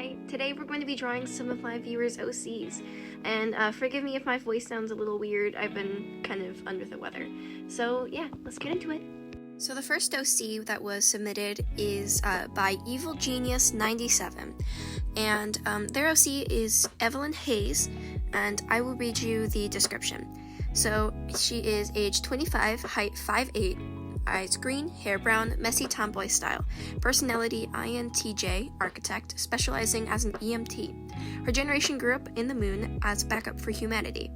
Hi, today we're going to be drawing some of my viewers' OCs, and forgive me if my voice sounds a little weird. I've been kind of under the weather. So yeah, let's get into it. So the first OC that was submitted is by EvilGenius 97, and their OC is Evelyn Haze, and I will read you the description. So she is age 25, height 5'8", eyes green, hair brown, messy tomboy style. Personality INTJ, architect, specializing as an EMT. Her generation grew up in the moon as backup for humanity.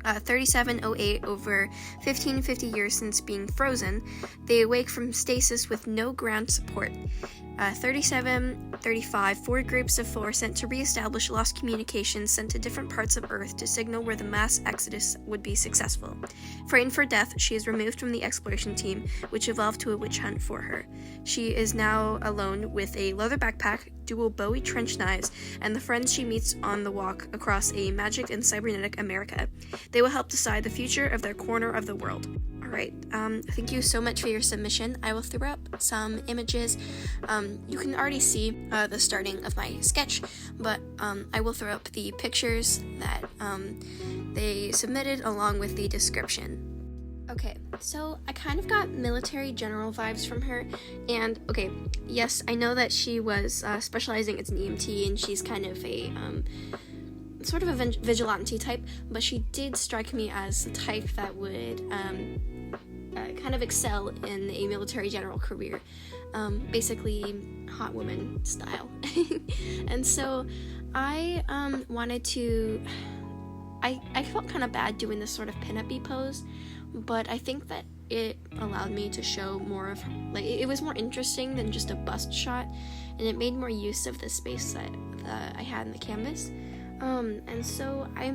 3708 over 1550 years since being frozen, they awake from stasis with no ground support. 3735, 4 groups of 4 sent to re-establish lost communications sent to different parts of Earth to signal where the mass exodus would be successful. Frightened for death, she is removed from the exploration team, which evolved to a witch hunt for her. She is now alone with a leather backpack, dual Bowie Trench knives, and the friends she meets on the walk across a magic and cybernetic America. They will help decide the future of their corner of the world. Alright, thank you so much for your submission. I will throw up some images. You can already see the starting of my sketch, but I will throw up the pictures that they submitted along with the description. Okay, so I kind of got military general vibes from her, and okay, yes, I know that she was specializing as an EMT, and she's kind of a sort of a vigilante type, but she did strike me as the type that would kind of excel in a military general career, basically hot woman style. And so I wanted to, I felt kind of bad doing this sort of pinup-y pose, but I think that it allowed me to show more of, like, it was more interesting than just a bust shot, and it made more use of the space that I had in the canvas. And so I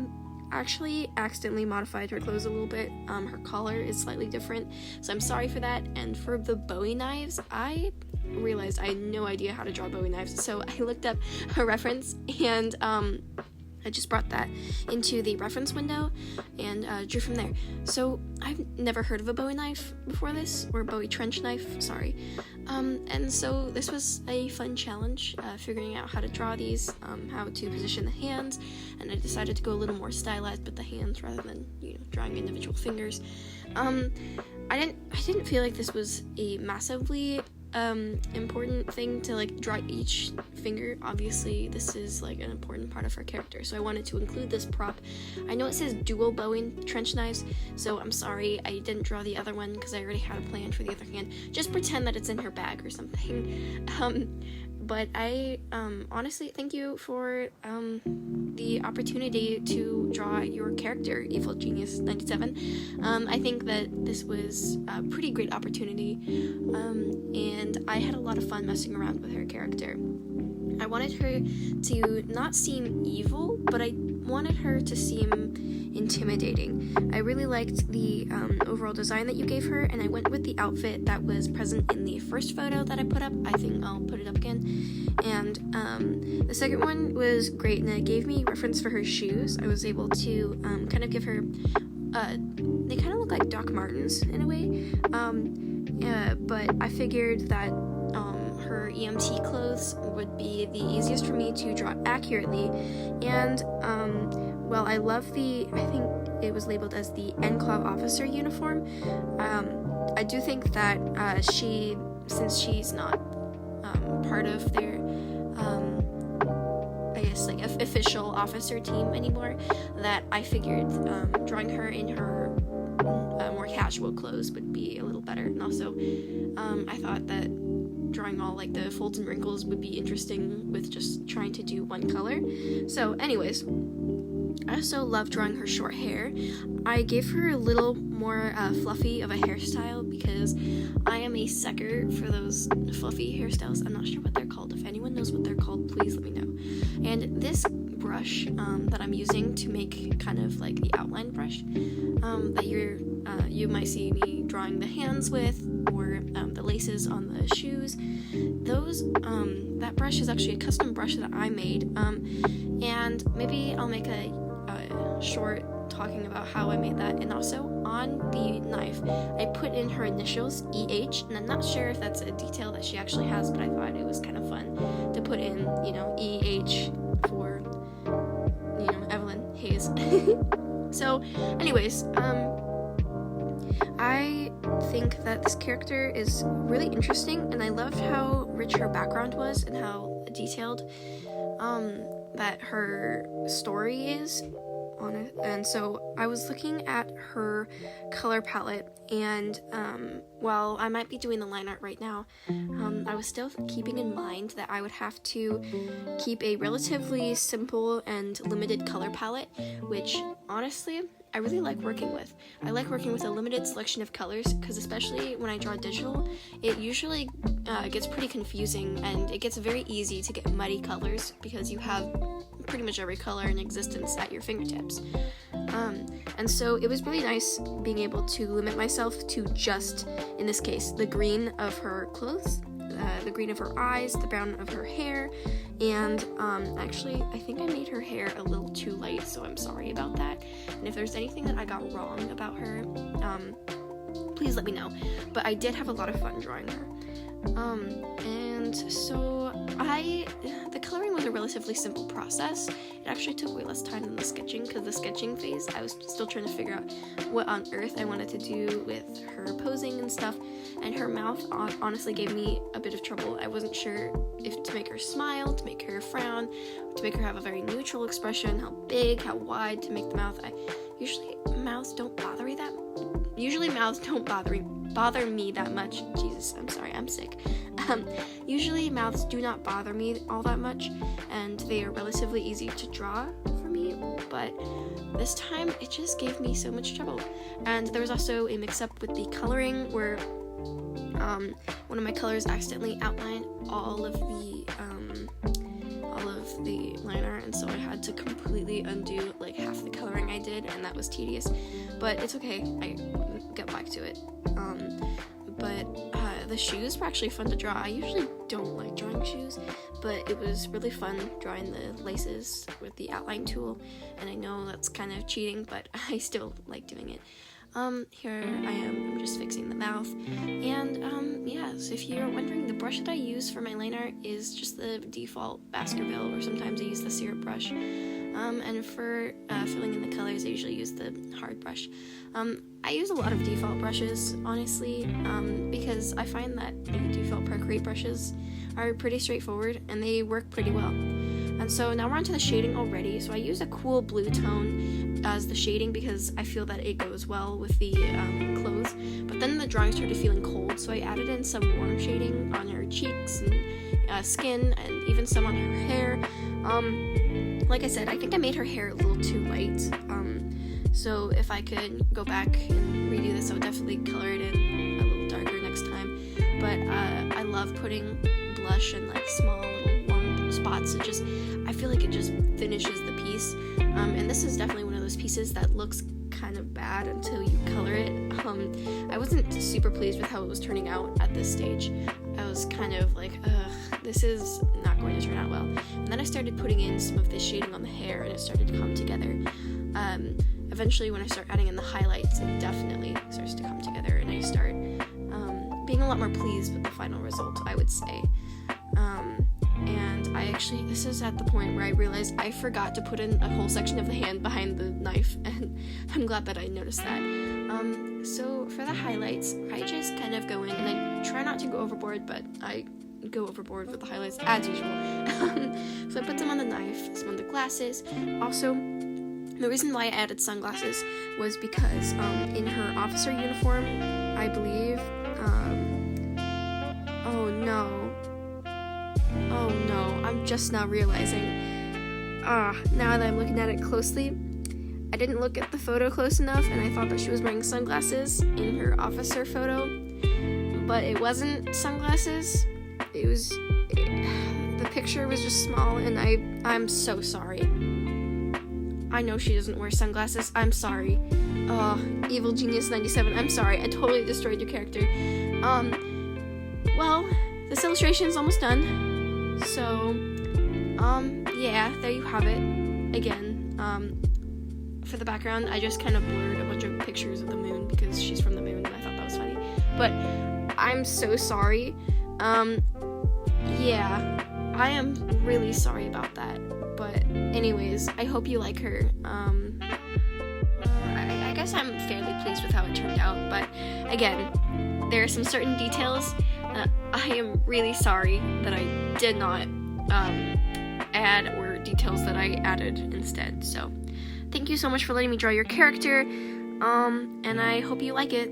actually accidentally modified her clothes a little bit. Her collar is slightly different, so I'm sorry for that. And for the Bowie knives, I realized I had no idea how to draw Bowie knives, so I looked up a reference, and I just brought that into the reference window and drew from there. So I've never heard of a Bowie knife before this, or Bowie Trench knife, sorry. And so this was a fun challenge, figuring out how to draw these, how to position the hands, and I decided to go a little more stylized with the hands rather than, drawing individual fingers. I didn't feel like this was a massively important thing to like draw each finger. Obviously this is like an important part of her character, so I wanted to include this prop. I know it says dual Bowie Trench knives, so I'm sorry I didn't draw the other one because I already had a plan for the other hand. Just pretend that it's in her bag or something. But I honestly thank you for the opportunity to draw your character, EvilGenius 97. I think that this was a pretty great opportunity, and I had a lot of fun messing around with her character. I wanted her to not seem evil, but I wanted her to seem intimidating. I really liked the overall design that you gave her, and I went with the outfit that was present in the first photo that I put up. I think I'll put it up again. And the second one was great, and it gave me reference for her shoes. I was able to kind of give her, they kind of look like Doc Martens in a way, but I figured that her EMT clothes would be the easiest for me to draw accurately, and well, I love I think it was labeled as the NCLAV officer uniform. I do think that since she's not part of their I guess like official officer team anymore, that I figured drawing her in her more casual clothes would be a little better. And also I thought that drawing all like the folds and wrinkles would be interesting with just trying to do one color. So anyways, I also love drawing her short hair. I gave her a little more fluffy of a hairstyle because I am a sucker for those fluffy hairstyles. I'm not sure what they're called. If anyone knows what they're called, please let me know. And this brush that I'm using to make kind of like the outline brush that you might see me drawing the hands with, or the laces on the shoes, that brush is actually a custom brush that I made, and maybe I'll make a short talking about how I made that, and also on the knife, I put in her initials, EH, and I'm not sure if that's a detail that she actually has, but I thought it was kind of fun to put in, EH for, Evelyn Hayes. So, anyways, I think that this character is really interesting, and I loved how rich her background was and how detailed that her story is on it. And so I was looking at her color palette, and while I might be doing the line art right now, I was still keeping in mind that I would have to keep a relatively simple and limited color palette, which honestly I really like working with. I like working with a limited selection of colors, because especially when I draw digital, it usually gets pretty confusing, and it gets very easy to get muddy colors because you have pretty much every color in existence at your fingertips. And so it was really nice being able to limit myself to just, in this case, the green of her clothes, the green of her eyes, the brown of her hair, and actually I think I made her hair a little too light, so I'm sorry about that. And if there's anything that I got wrong about her, please let me know. But I did have a lot of fun drawing her. And so the coloring was a relatively simple process. It actually took way less time than the sketching, because the sketching phase, I was still trying to figure out what on earth I wanted to do with her posing and stuff, and her mouth honestly gave me a bit of trouble. I wasn't sure if to make her smile, to make her frown, to make her have a very neutral expression, how big, how wide to make the mouth. Usually mouths don't bother me that much. Jesus, I'm sorry, I'm sick. Usually mouths do not bother me all that much, and they are relatively easy to draw for me, but this time it just gave me so much trouble. And there was also a mix-up with the coloring where one of my colors accidentally outlined all of the line art, and so I had to completely undo like half the coloring I did, and that was tedious, but it's okay, I got back to it. But the shoes were actually fun to draw. I usually don't like drawing shoes, but it was really fun drawing the laces with the outline tool, and I know that's kind of cheating, but I still like doing it. Here I am, I'm just fixing the mouth, and so if you're wondering, the brush that I use for my line art is just the default Baskerville, or sometimes I use the syrup brush, and for filling in the colors I usually use the hard brush. I use a lot of default brushes, honestly, because I find that the default Procreate brushes are pretty straightforward, and they work pretty well. And so now we're onto the shading already. So I use a cool blue tone as the shading because I feel that it goes well with the clothes. But then the drawing started feeling cold, so I added in some warm shading on her cheeks and skin, and even some on her hair. Like I said, I think I made her hair a little too light. So if I could go back and redo this, I would definitely color it in a little darker next time. But I love putting blush in like small little warm spots. I feel like it just finishes the piece. And this is definitely one of those pieces that looks kind of bad until you color it. I wasn't super pleased with how it was turning out at this stage. I was kind of like, this is not going to turn out well. And then I started putting in some of this shading on the hair, and it started to come together. Eventually, when I start adding in the highlights, it definitely starts to come together, and I start being a lot more pleased with the final result, I would say. And this is at the point where I realized I forgot to put in a whole section of the hand behind the knife, and I'm glad that I noticed that. So for the highlights, I just kind of go in, and I try not to go overboard, but I go overboard with the highlights as usual. So I put some on the knife, some on the glasses. Also, the reason why I added sunglasses was because in her officer uniform, I believe, oh no, I'm just now realizing, now that I'm looking at it closely, I didn't look at the photo close enough, and I thought that she was wearing sunglasses in her officer photo, but it wasn't sunglasses. The picture was just small, and I'm so sorry. I know she doesn't wear sunglasses. I'm sorry. EvilGenius 97. I'm sorry. I totally destroyed your character. Well, this illustration is almost done. So, yeah, there you have it. Again, for the background, I just kind of blurred a bunch of pictures of the moon because she's from the moon, and I thought that was funny. But I'm so sorry. Yeah, I am really sorry about that. But anyways, I hope you like her. I guess I'm fairly pleased with how it turned out, but again, there are some certain details that I am really sorry that I did not add, or details that I added instead. So thank you so much for letting me draw your character, and I hope you like it.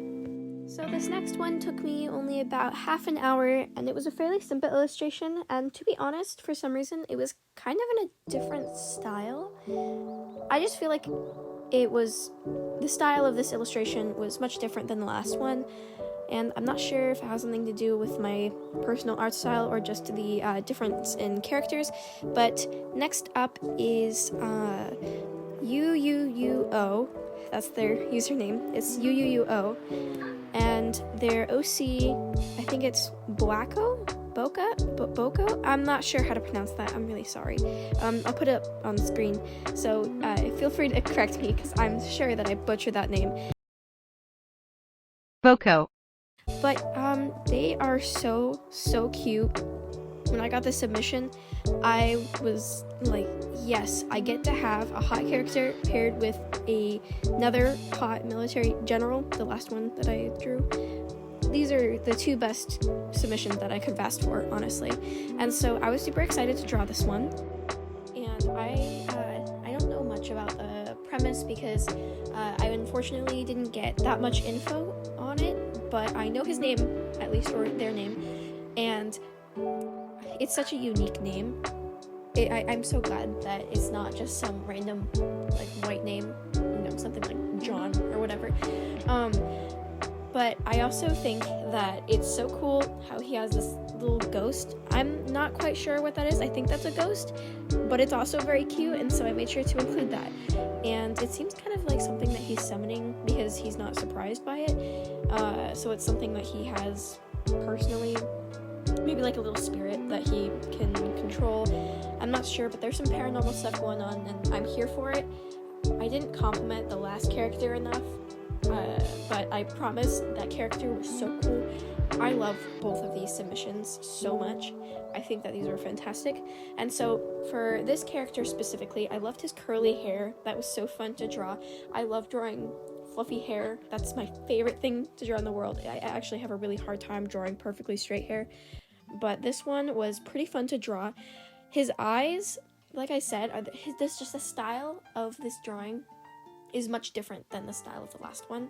So this next one took me only about half an hour, and it was a fairly simple illustration, and to be honest, for some reason, it was kind of in a different style. I just feel like the style of this illustration was much different than the last one, and I'm not sure if it has something to do with my personal art style or just the difference in characters. But next up is Uuu O. That's their username. It's Uuu O. And their OC, I think it's Boako? Boako? I'm not sure how to pronounce that. I'm really sorry. I'll put it up on the screen. So feel free to correct me, because I'm sure that I butchered that name. Boako. But they are so cute. When I got the submission, I was like, yes, I get to have a hot character paired with another hot military general, the last one that I drew. These are the two best submissions that I could have asked for, honestly. And so I was super excited to draw this one. And I don't know much about the premise because I unfortunately didn't get that much info on it, but I know his name, at least, or their name, and it's such a unique name. I'm so glad that it's not just some random like white name, something like John or whatever. But I also think that it's so cool how he has this little ghost. I'm not quite sure what that is. I think that's a ghost, but it's also very cute, and so I made sure to include that. And it seems kind of like something that he's summoning because he's not surprised by it. So it's something that he has personally, maybe like a little spirit that he can control. I'm not sure, but there's some paranormal stuff going on, and I'm here for it. I didn't compliment the last character enough, but I promise that character was so cool. I love both of these submissions so much. I think that these were fantastic. And so for this character specifically, I loved his curly hair. That was so fun to draw. I love drawing fluffy hair. That's my favorite thing to draw in the world. I actually have a really hard time drawing perfectly straight hair, but this one was pretty fun to draw. His eyes, like I said, this just the style of this drawing is much different than the style of the last one,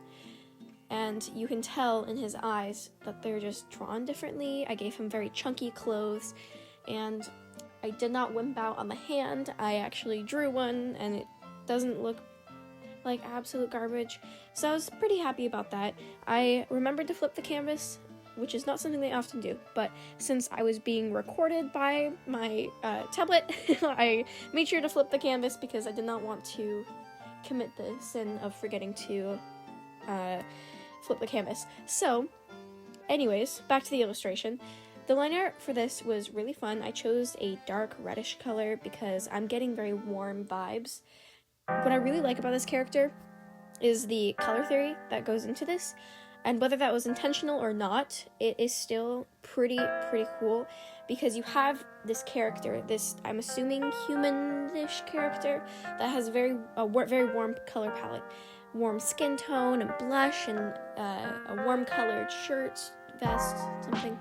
and you can tell in his eyes that they're just drawn differently. I gave him very chunky clothes, and I did not wimp out on the hand. I actually drew one, and it doesn't look like absolute garbage, so I was pretty happy about that. I remembered to flip the canvas, which is not something they often do, but since I was being recorded by my tablet, I made sure to flip the canvas because I did not want to commit the sin of forgetting to flip the canvas. So, anyways, back to the illustration. The line art for this was really fun. I chose a dark reddish color because I'm getting very warm vibes. What I really like about this character is the color theory that goes into this, and whether that was intentional or not, it is still pretty cool, because you have this character, this, I'm assuming, human-ish character that has very warm color palette, warm skin tone and blush, and a warm colored shirt, vest, something.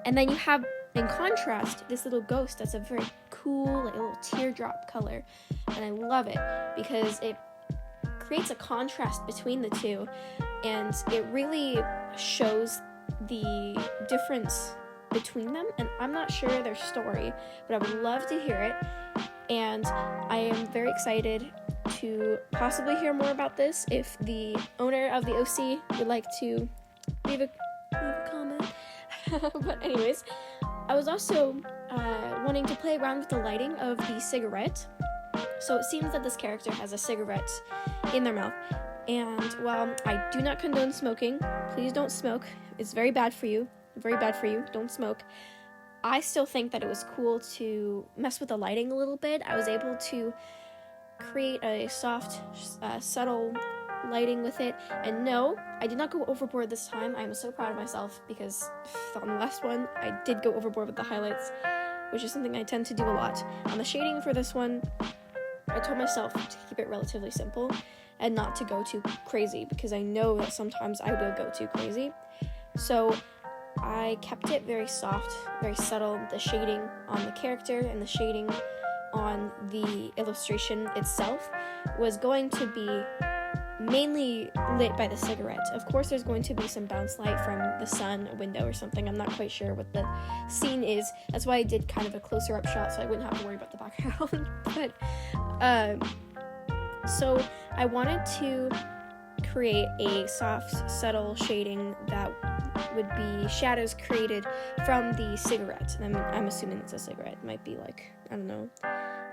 And then you have, in contrast, this little ghost that's a very cool, like a little teardrop color, and I love it because it creates a contrast between the two, and it really shows the difference between them. And I'm not sure their story, but I would love to hear it, and I am very excited to possibly hear more about this. If the owner of the OC would like to leave a comment. But anyways, I was also wanting to play around with the lighting of the cigarette. So it seems that this character has a cigarette in their mouth, and while I do not condone smoking, please don't smoke, it's very bad for you, don't smoke, I still think that it was cool to mess with the lighting a little bit. I was able to create a soft, subtle lighting with it. And no, I did not go overboard this time. I'm so proud of myself because on the last one, I did go overboard with the highlights, which is something I tend to do a lot. On the shading for this one, I told myself to keep it relatively simple and not to go too crazy because I know that sometimes I will go too crazy. So I kept it very soft, very subtle. The shading on the character and the shading on the illustration itself was going to be mainly lit by the cigarette. Of course, there's going to be some bounce light from the sun, a window, or something. I'm not quite sure what the scene is. That's why I did kind of a closer up shot so I wouldn't have to worry about the background. But, so I wanted to create a soft, subtle shading that would be shadows created from the cigarette. And I'm assuming it's a cigarette. It might be like, I don't know,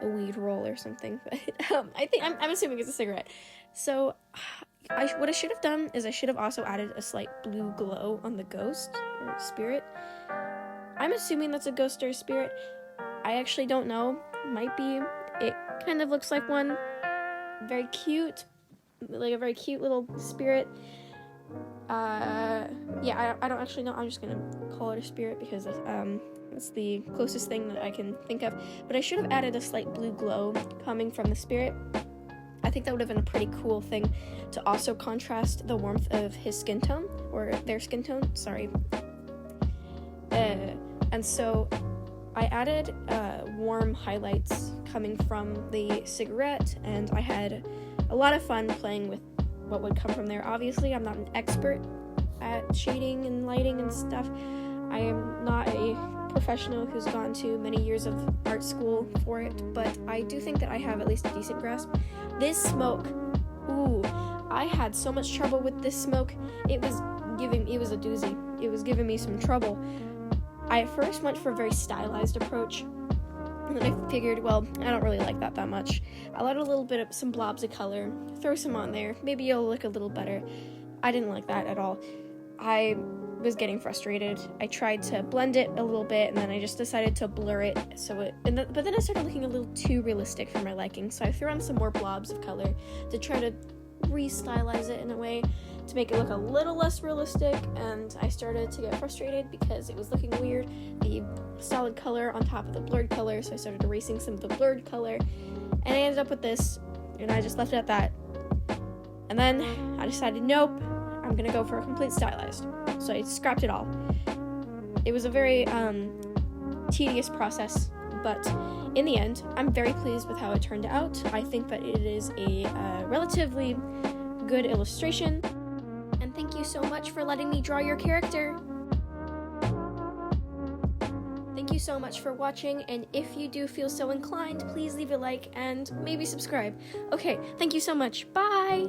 a weed roll or something. But I'm assuming it's a cigarette. So what I should have done is I should have also added a slight blue glow on the ghost or spirit. I'm assuming that's a ghost or a spirit. I actually don't know. Might be. It kind of looks like one. Very cute. Like a very cute little spirit. Yeah, I don't actually know. I'm just gonna call it a spirit because it's the closest thing that I can think of. But I should have added a slight blue glow coming from the spirit. I think that would have been a pretty cool thing to also contrast the warmth of his skin tone, or their skin tone, sorry. And so I added warm highlights coming from the cigarette, and I had a lot of fun playing with what would come from there. Obviously, I'm not an expert at shading and lighting and stuff. I am not a professional who's gone to many years of art school for it, but I do think that I have at least a decent grasp. This smoke, ooh, I had so much trouble with this smoke. It was a doozy. It was giving me some trouble. I at first went for a very stylized approach, and then I figured, well, I don't really like that much. I'll add a little bit of some blobs of color, throw some on there, maybe it'll look a little better. I didn't like that at all. I was getting frustrated. I tried to blend it a little bit, and then I just decided to blur it. But then it started looking a little too realistic for my liking. So I threw on some more blobs of color to try to re-stylize it in a way to make it look a little less realistic. And I started to get frustrated because it was looking weird. The solid color on top of the blurred color. So I started erasing some of the blurred color, and I ended up with this. And I just left it at that. And then I decided, nope, I'm gonna go for a complete stylized. So I scrapped it all. It was a very tedious process, but in the end, I'm very pleased with how it turned out. I think that it is a relatively good illustration. And thank you so much for letting me draw your character. Thank you so much for watching, and if you do feel so inclined, please leave a like and maybe subscribe. Okay, thank you so much. Bye!